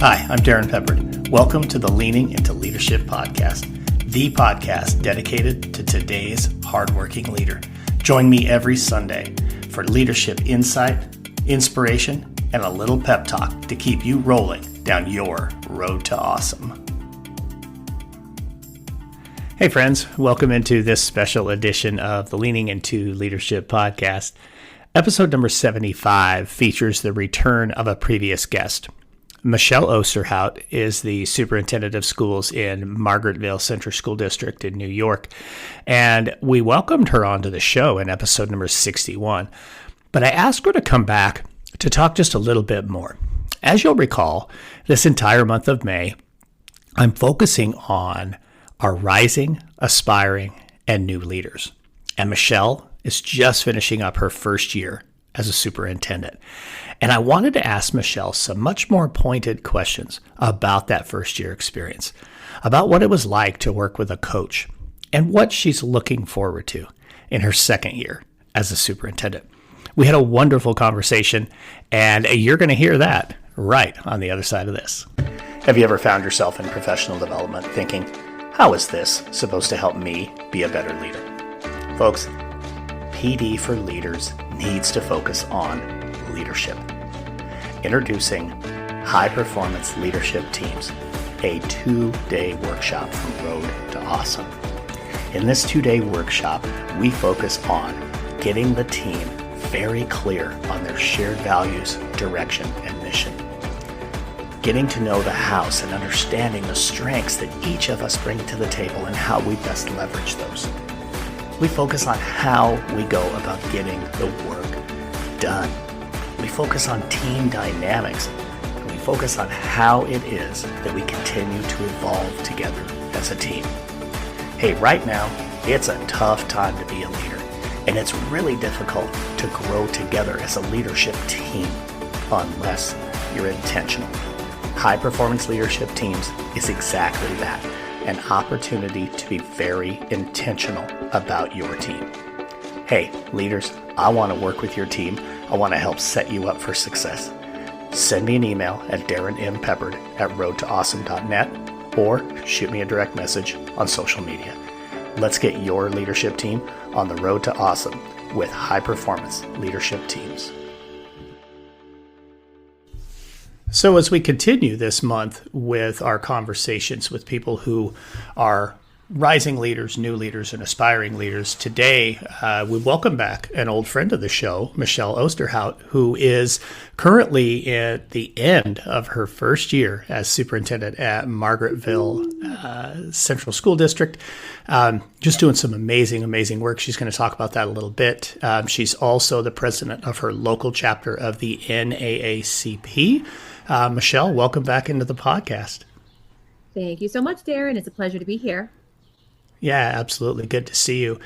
Hi, I'm Darrin Peppard. Welcome to the Leaning into Leadership podcast, the podcast dedicated to today's hardworking leader. Join me every Sunday for leadership insight, inspiration, and a little pep talk to keep you rolling down your road to awesome. Hey friends, welcome into this special edition of the Leaning into Leadership podcast. Episode number 75 features the return of a previous guest. Michelle Osterhoudt is the superintendent of schools in Margaretville Central School District in New York, and we welcomed her onto the show in episode number 61. But I asked her to come back to talk just a little bit more. As you'll recall, this entire month of May, I'm focusing on our rising, aspiring, and new leaders. And Michelle is just finishing up her first year as a superintendent. And I wanted to ask Michelle some much more pointed questions about that first year experience, about what it was like to work with a coach, and what she's looking forward to in her second year as a superintendent. We had a wonderful conversation, and you're going to hear that right on the other side of this. Have you ever found yourself in professional development thinking, how is this supposed to help me be a better leader? Folks, PD for Leaders needs to focus on leadership. Introducing High Performance Leadership Teams, a 2-day workshop from Road to Awesome. In this 2-day workshop, we focus on getting the team very clear on their shared values, direction, and mission. Getting to know the house and understanding the strengths that each of us bring to the table and how we best leverage those. We focus on how we go about getting the work done. We focus on team dynamics, and we focus on how it is that we continue to evolve together as a team. Hey, right now, it's a tough time to be a leader, and it's really difficult to grow together as a leadership team unless you're intentional. High Performance Leadership Teams is exactly that, an opportunity to be very intentional about your team. Hey, leaders, I want to work with your team. I want to help set you up for success. Send me an email at darrinmpeppard@roadtoawesome.net or shoot me a direct message on social media. Let's get your leadership team on the road to awesome with High Performance Leadership Teams. So as we continue this month with our conversations with people who are rising leaders, new leaders, and aspiring leaders, today we welcome back an old friend of the show, Michelle Osterhoudt, who is currently at the end of her first year as superintendent at Margaretville Central School District. Just doing some amazing work. She's going to talk about that a little bit. She's also the president of her local chapter of the NAACP. Michelle, welcome back into the podcast. Thank you so much, Darrin. It's a pleasure to be here. Yeah, absolutely. Good to see you.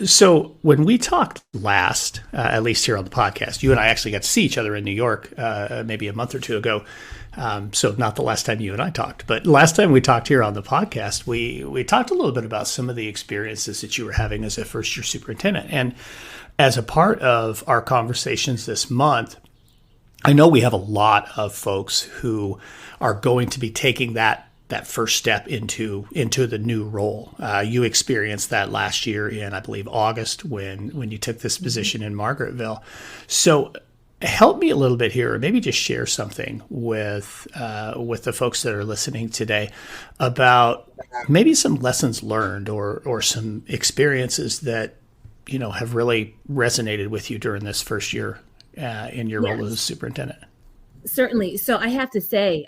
So when we talked last, at least here on the podcast, you and I actually got to see each other in New York maybe a month or two ago. So not the last time you and I talked, but last time we talked here on the podcast, we talked a little bit about some of the experiences that you were having as a first-year superintendent. And as a part of our conversations this month, I know we have a lot of folks who are going to be taking that first step into the new role. You experienced that last year in, I believe, August when you took this position in Margaretville. So help me a little bit here, or maybe just share something with the folks that are listening today about maybe some lessons learned or some experiences that have really resonated with you during this first year in your role as a superintendent. Certainly. So I have to say,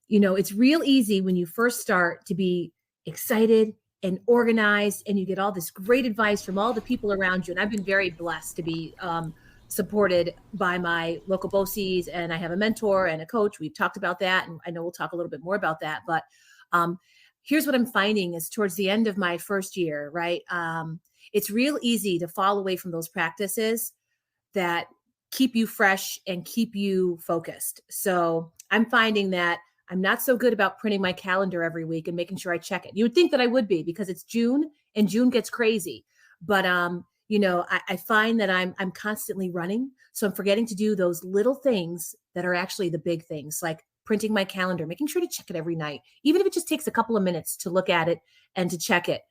it's real easy when you first start to be excited and organized, and you get all this great advice from all the people around you. And I've been very blessed to be supported by my local BOCES, and I have a mentor and a coach. We've talked about that, and I know we'll talk a little bit more about that. But here's what I'm finding is towards the end of my first year, right? It's real easy to fall away from those practices that keep you fresh and keep you focused. So I'm finding that I'm not so good about printing my calendar every week and making sure I check it. You would think that I would be because it's June and June gets crazy. But I find that I'm constantly running. So I'm forgetting to do those little things that are actually the big things, like printing my calendar, making sure to check it every night, even if it just takes a couple of minutes to look at it and to check it.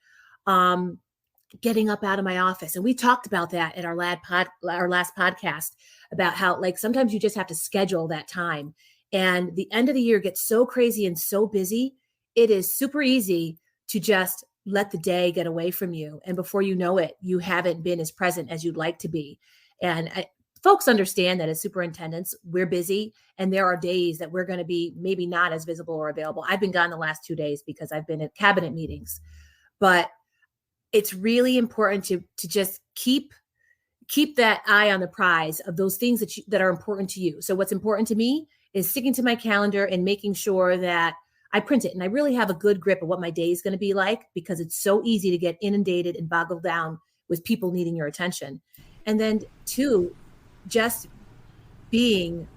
Getting up out of my office. And we talked about that at our last podcast about how like sometimes you just have to schedule that time. And the end of the year gets so crazy and so busy. It is super easy to just let the day get away from you. And before you know it, you haven't been as present as you'd like to be. And folks understand that as superintendents, we're busy and there are days that we're going to be maybe not as visible or available. I've been gone the last 2 days because I've been at cabinet meetings, but it's really important to just keep that eye on the prize of those things that are important to you. So what's important to me is sticking to my calendar and making sure that I print it. And I really have a good grip of what my day is going to be like, because it's so easy to get inundated and boggled down with people needing your attention. And then 2, just being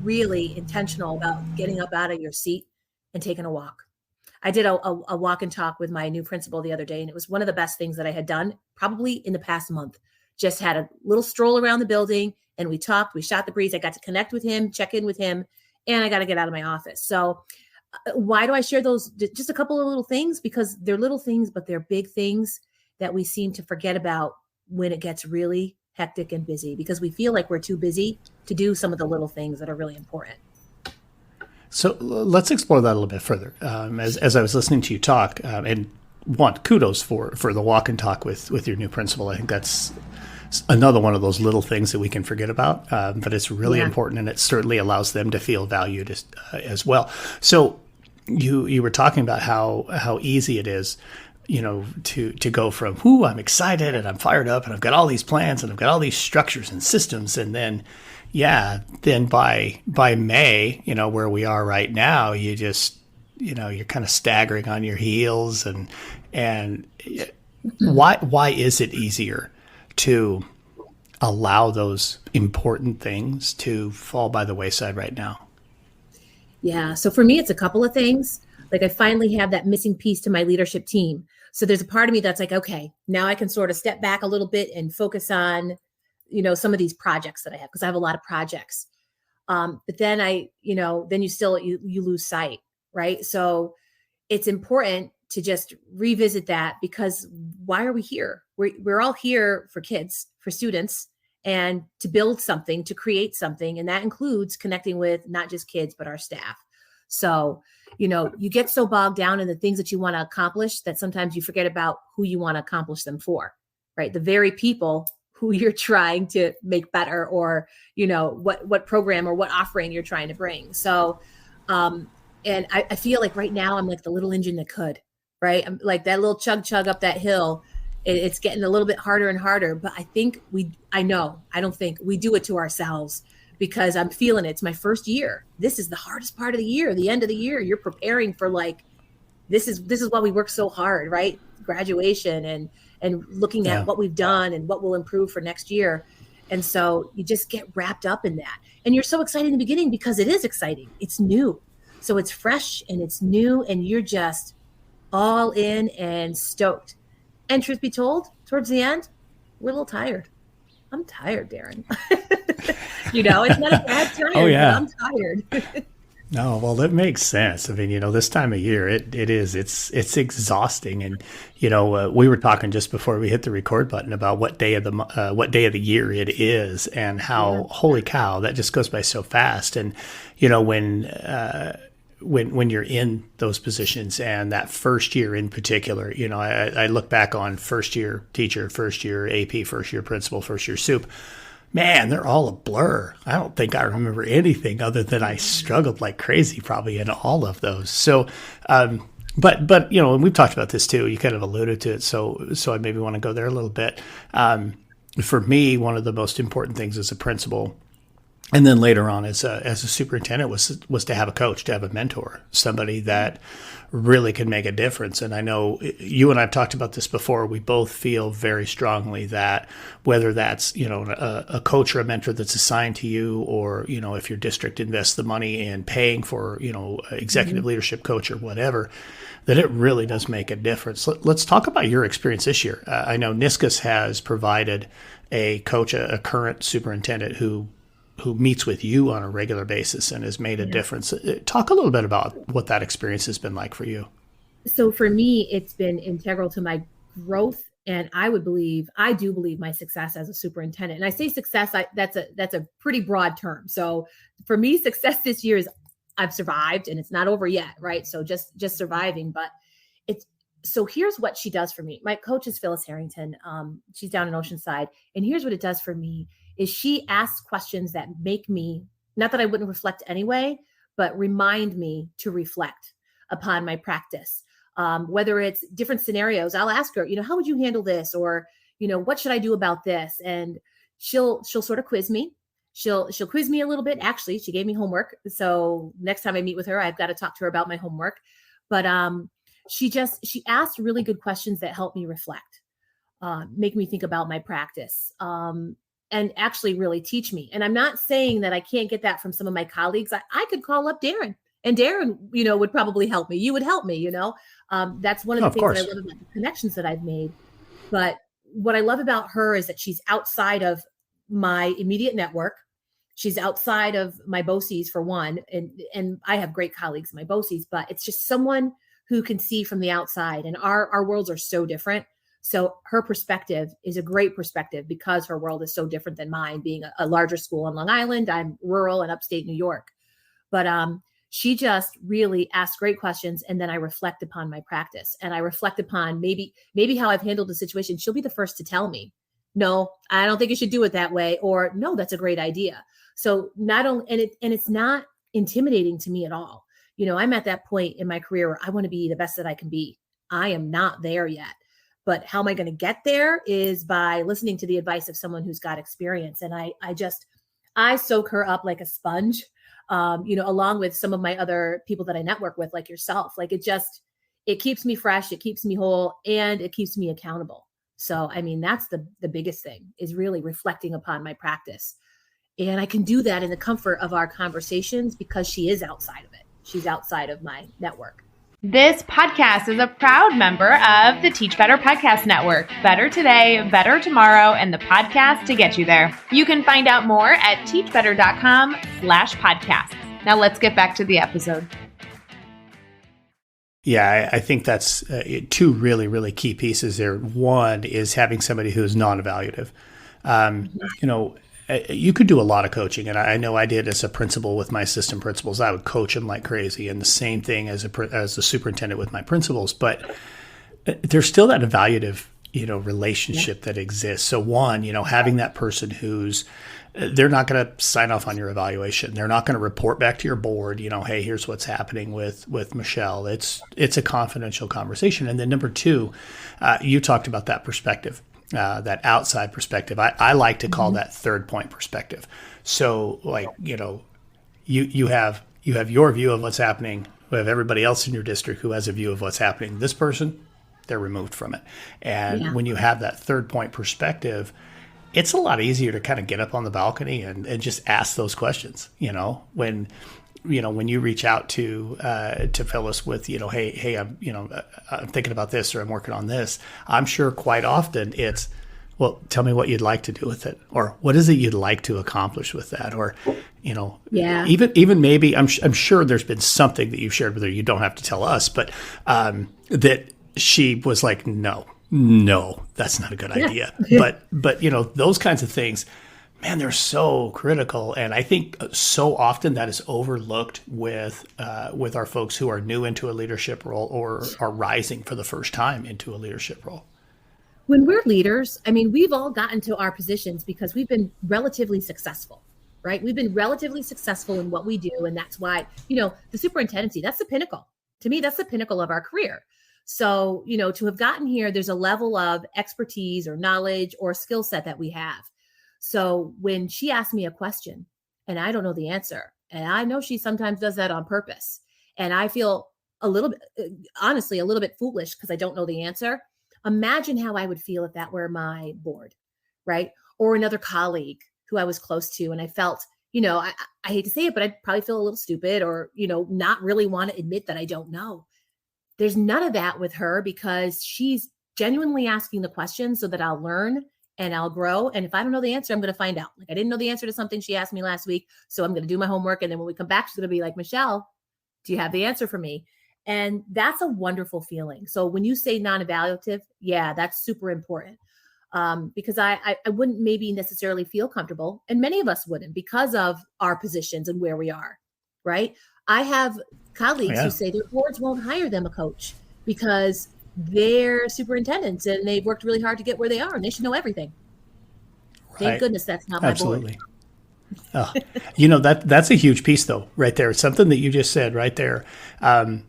really intentional about getting up out of your seat and taking a walk. I did a walk and talk with my new principal the other day, and it was one of the best things that I had done probably in the past month. Just had a little stroll around the building and we talked, we shot the breeze. I got to connect with him, check in with him, and I got to get out of my office. So why do I share those? Just a couple of little things, because they're little things, but they're big things that we seem to forget about when it gets really hectic and busy, because we feel like we're too busy to do some of the little things that are really important. So let's explore that a little bit further. As I was listening to you talk, and one, kudos for the walk and talk with your new principal. I think that's another one of those little things that we can forget about, but it's really important, and it certainly allows them to feel valued as well. So you were talking about how easy it is, to go from, I'm excited and I'm fired up and I've got all these plans and I've got all these structures and systems, and then by May, where we are right now, you just, you're kind of staggering on your heels, and why is it easier to allow those important things to fall by the wayside right now? Yeah. So for me, it's a couple of things. Like I finally have that missing piece to my leadership team. So there's a part of me that's like, okay, now I can sort of step back a little bit and focus on, some of these projects that I have, because I have a lot of projects. But then then you lose sight, right? So it's important to just revisit that, because why are we here? We're all here for kids, for students, and to build something, to create something. And that includes connecting with not just kids, but our staff. So, you get so bogged down in the things that you want to accomplish that sometimes you forget about who you want to accomplish them for, right? The very people who you're trying to make better, or, what program or what offering you're trying to bring. So, and I feel like right now I'm like the little engine that could, right? I'm like that little chug up that hill. It's getting a little bit harder and harder, but I don't think we do it to ourselves, because I'm feeling it. It's my first year. This is the hardest part of the year, the end of the year. You're preparing for this is why we work so hard, right? Graduation and looking at what we've done and what will improve for next year. And so you just get wrapped up in that. And you're so excited in the beginning because it is exciting. It's new. So it's fresh and it's new, and you're just all in and stoked. And truth be told, towards the end, we're a little tired. I'm tired, Darrin. It's not a bad time, but I'm tired. No, well, that makes sense. I mean, this time of year, it's exhausting. And, we were talking just before we hit the record button about what day of the year it is, and how, holy cow, that just goes by so fast. And, when you're in those positions, and that first year in particular, I look back on first year teacher, first year AP, first year principal, first year soup. Man, they're all a blur. I don't think I remember anything other than I struggled like crazy probably in all of those. So, but and we've talked about this too. You kind of alluded to it. So I maybe want to go there a little bit. For me, one of the most important things as a principal, and then later on as a superintendent, was to have a coach, to have a mentor, somebody that really can make a difference. And I know you and I've talked about this before. We both feel very strongly that whether that's, a coach or a mentor that's assigned to you, or, if your district invests the money in paying for, executive leadership coach or whatever, that it really does make a difference. Let's talk about your experience this year. I know NAACP has provided a coach, a current superintendent who who meets with you on a regular basis and has made a Yeah. difference. Talk a little bit about what that experience has been like for you. So for me, it's been integral to my growth. And I do believe my success as a superintendent. And I say success, that's a pretty broad term. So for me, success this year is I've survived and it's not over yet, right? So just surviving. But it's so here's what she does for me. My coach is Phyllis Harrington. She's down in Oceanside. And here's what it does for me is she asks questions that make me, not that I wouldn't reflect anyway, but remind me to reflect upon my practice. Whether it's different scenarios, I'll ask her, how would you handle this? Or, what should I do about this? And she'll sort of quiz me. She'll quiz me a little bit. Actually, she gave me homework. So next time I meet with her, I've got to talk to her about my homework. But she asked really good questions that help me reflect, make me think about my practice, and actually really teach me. And I'm not saying that I can't get that from some of my colleagues. I could call up Darrin. And Darrin, would probably help me. You would help me, That's one of the things that I love about the connections that I've made. But what I love about her is that she's outside of my immediate network. She's outside of my BOCES for one. And I have great colleagues in my BOCES, but it's just someone who can see from the outside. And our worlds are so different. So her perspective is a great perspective because her world is so different than mine, being a larger school on Long Island. I'm rural and upstate New York. But she just really asks great questions. And then I reflect upon my practice and I reflect upon maybe how I've handled the situation. She'll be the first to tell me, no, I don't think you should do it that way. Or no, that's a great idea. So not only, and it's not intimidating to me at all. I'm at that point in my career where I want to be the best that I can be. I am not there yet, but how am I going to get there is by listening to the advice of someone who's got experience. And I soak her up like a sponge. Along with some of my other people that I network with, like yourself, like it keeps me fresh, it keeps me whole, and it keeps me accountable. So, that's the biggest thing is really reflecting upon my practice. And I can do that in the comfort of our conversations because she is outside of it. She's outside of my network. This podcast is a proud member of the Teach Better Podcast Network. Better today, better tomorrow, and the podcast to get you there. You can find out more at teachbetter.com/podcast. Now let's get back to the episode. Yeah, I think that's two really, really key pieces there. One is having somebody who's non-evaluative. You could do a lot of coaching, and I know I did as a principal with my assistant principals. I would coach them like crazy, and the same thing as a superintendent with my principals. But there's still that evaluative, relationship that exists. So one, having that person who's they're not going to sign off on your evaluation. They're not going to report back to your board. Hey, here's what's happening with Michelle. It's a confidential conversation. And then number two, you talked about that perspective. That outside perspective. I like to call that third point perspective. So you have your view of what's happening. We have everybody else in your district who has a view of what's happening. This person, they're removed from it. And when you have that third point perspective, it's a lot easier to kind of get up on the balcony and just ask those questions. When you reach out to Phyllis with, hey, I'm thinking about this or I'm working on this, I'm sure quite often it's, well, tell me what you'd like to do with it, or what is it you'd like to accomplish with that, or, even maybe I'm sure there's been something that you've shared with her. You don't have to tell us, but that she was like, no, that's not a good idea. But those kinds of things. Man, they're so critical, and I think so often that is overlooked with our folks who are new into a leadership role or are rising for the first time into a leadership role. When we're leaders, we've all gotten to our positions because we've been relatively successful, right? We've been relatively successful in what we do, and that's why the superintendency, that's the pinnacle. To me, that's the pinnacle of our career. So to have gotten here, there's a level of expertise or knowledge or skill set that we have. So when she asked me a question and I don't know the answer, and I know she sometimes does that on purpose, and I feel a little bit foolish because I don't know the answer. Imagine how I would feel if that were my board, right? Or another colleague who I was close to. And I felt, I hate to say it, but I'd probably feel a little stupid or, not really want to admit that I don't know. There's none of that with her because she's genuinely asking the question so that I'll learn and I'll grow. And if I don't know the answer, I'm going to find out. Like, I didn't know the answer to something she asked me last week, so I'm going to do my homework. And then when we come back, she's going to be like, Michelle, do you have the answer for me? And that's a wonderful feeling. So when you say non-evaluative, yeah, that's super important. Because I wouldn't maybe necessarily feel comfortable, and many of us wouldn't, because of our positions and where we are, right? I have colleagues who say their boards won't hire them a coach because they're superintendents and they've worked really hard to get where they are and they should know everything. Right. Thank goodness that's not my board. Oh, that's a huge piece though, right there. It's something that you just said right there.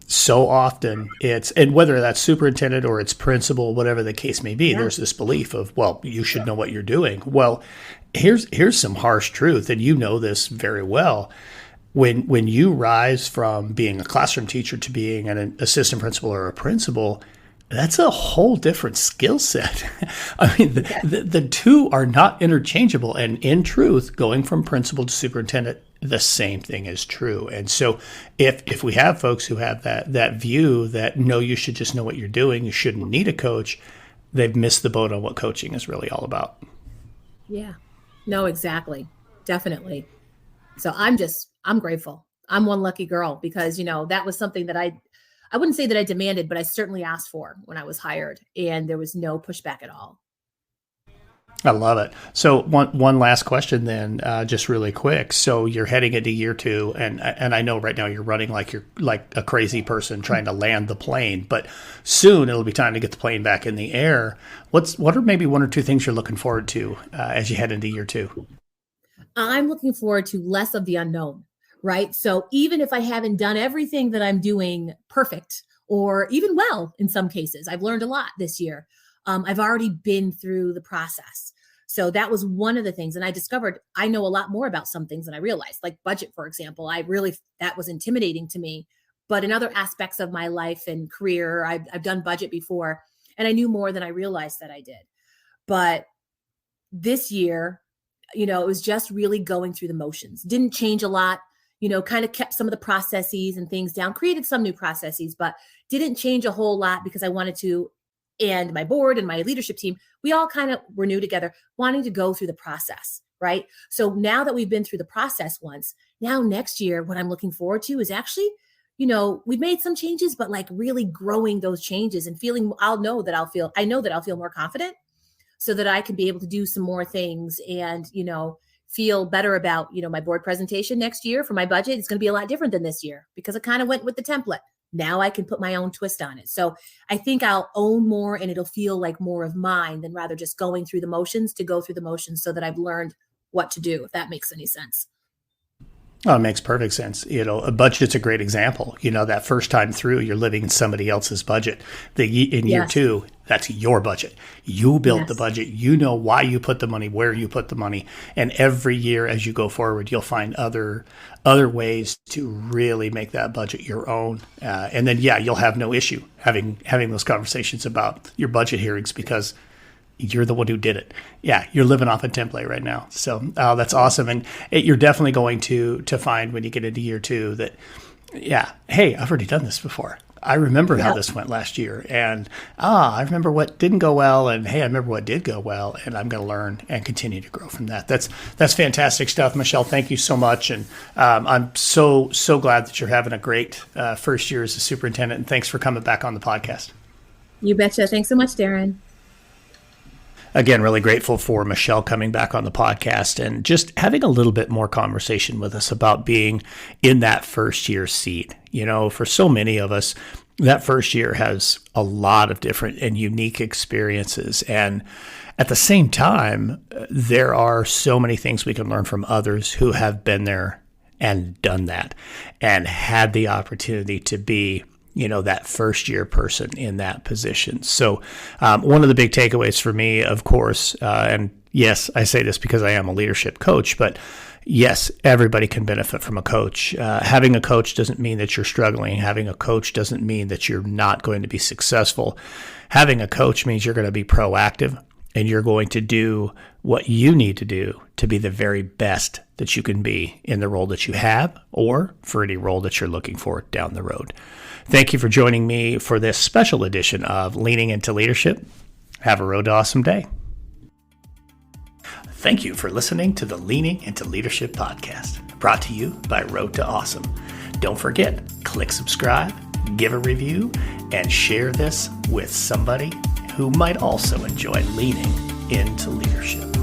So often and whether that's superintendent or it's principal, whatever the case may be, there's this belief of, well, you should know what you're doing. Well, here's some harsh truth. And you know this very well. When you rise from being a classroom teacher to being an assistant principal or a principal, that's a whole different skill set. I mean, the two are not interchangeable. And in truth, going from principal to superintendent, the same thing is true. And so if we have folks who have that view that, no, you should just know what you're doing, you shouldn't need a coach, they've missed the boat on what coaching is really all about. Yeah, no, exactly. Definitely. So I'm grateful. I'm one lucky girl because, that was something that I wouldn't say that I demanded, but I certainly asked for when I was hired, and there was no pushback at all. I love it. So one last question then, just really quick. So you're heading into year 2, and I know right now you're running like you're like a crazy person trying to land the plane, but soon it'll be time to get the plane back in the air. What are maybe 1 or 2 things you're looking forward to as you head into year 2? I'm looking forward to less of the unknown. Right. So even if I haven't done everything that I'm doing perfect or even well, in some cases, I've learned a lot this year. I've already been through the process. So that was one of the things. And I discovered I know a lot more about some things than I realized, like budget, for example. That was intimidating to me. But in other aspects of my life and career, I've done budget before, and I knew more than I realized that I did. But this year, it was just really going through the motions. Didn't change a lot. Kind of kept some of the processes and things down, created some new processes, but didn't change a whole lot because I wanted to, and my board and my leadership team, we all kind of were new together, wanting to go through the process, right? So now that we've been through the process once, now next year, what I'm looking forward to is actually, we've made some changes, but like really growing those changes and I know that I'll feel more confident so that I can be able to do some more things and, feel better about, my board presentation next year for my budget. It's going to be a lot different than this year because I kind of went with the template. Now I can put my own twist on it. So I think I'll own more and it'll feel like more of mine than rather just going through the motions to go through the motions so that I've learned what to do, if that makes any sense. Oh, it makes perfect sense. A budget's a great example. That first time through, you're living in somebody else's budget. In year 2, that's your budget. You built the budget. You know why you put the money, where you put the money. And every year as you go forward, you'll find other ways to really make that budget your own. And then, you'll have no issue having those conversations about your budget hearings because you're the one who did it. Yeah, you're living off a template right now. So that's awesome. And you're definitely going to find when you get into year 2 that, hey, I've already done this before. I remember how this went last year. And I remember what didn't go well. And hey, I remember what did go well. And I'm going to learn and continue to grow from that. That's fantastic stuff. Michelle, thank you so much. And I'm so glad that you're having a great first year as a superintendent. And thanks for coming back on the podcast. You betcha. Thanks so much, Darrin. Again, really grateful for Michelle coming back on the podcast and just having a little bit more conversation with us about being in that first year seat. For so many of us, that first year has a lot of different and unique experiences. And at the same time, there are so many things we can learn from others who have been there and done that and had the opportunity to be that first year person in that position. So one of the big takeaways for me, of course, and yes, I say this because I am a leadership coach, but yes, everybody can benefit from a coach. Having a coach doesn't mean that you're struggling. Having a coach doesn't mean that you're not going to be successful. Having a coach means you're going to be proactive and you're going to do what you need to do to be the very best that you can be in the role that you have or for any role that you're looking for down the road. Thank you for joining me for this special edition of Leaning into Leadership. Have a road to awesome day. Thank you for listening to the Leaning into Leadership podcast, brought to you by Road to Awesome. Don't forget, click subscribe, give a review, and share this with somebody who might also enjoy leaning into leadership.